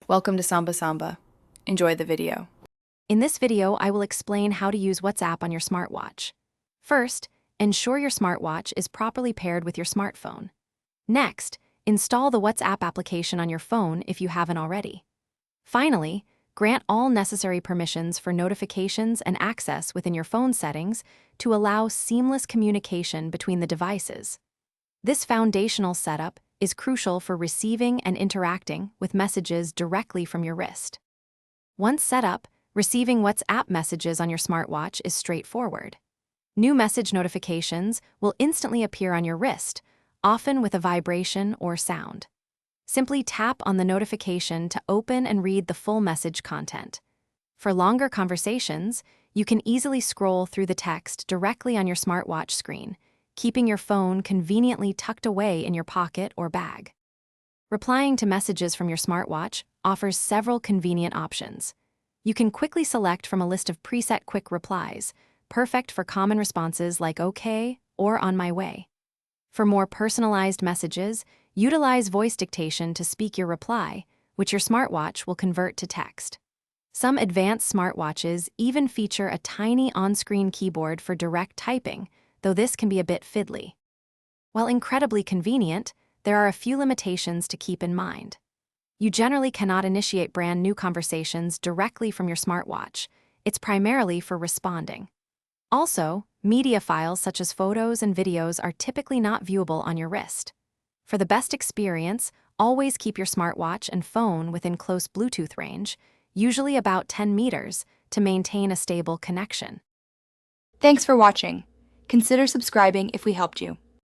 Welcome to Samba Samba. Enjoy the video. In this video, I will explain how to use WhatsApp on your smartwatch. First, ensure your smartwatch is properly paired with your smartphone. Next, install the WhatsApp application on your phone if you haven't already. Finally, grant all necessary permissions for notifications and access within your phone settings to allow seamless communication between the devices. This foundational setup is crucial for receiving and interacting with messages directly from your wrist. Once set up, receiving WhatsApp messages on your smartwatch is straightforward. New message notifications will instantly appear on your wrist, often with a vibration or sound. Simply tap on the notification to open and read the full message content. For longer conversations, you can easily scroll through the text directly on your smartwatch screen, keeping your phone conveniently tucked away in your pocket or bag. Replying to messages from your smartwatch offers several convenient options. You can quickly select from a list of preset quick replies, perfect for common responses like "okay" or "on my way." For more personalized messages, utilize voice dictation to speak your reply, which your smartwatch will convert to text. Some advanced smartwatches even feature a tiny on-screen keyboard for direct typing, though this can be a bit fiddly. While incredibly convenient, there are a few limitations to keep in mind. You generally cannot initiate brand new conversations directly from your smartwatch. It's primarily for responding. Also, media files such as photos and videos are typically not viewable on your wrist. For the best experience, always keep your smartwatch and phone within close Bluetooth range, usually about 10 meters, to maintain a stable connection. Thanks for watching. Consider subscribing if we helped you.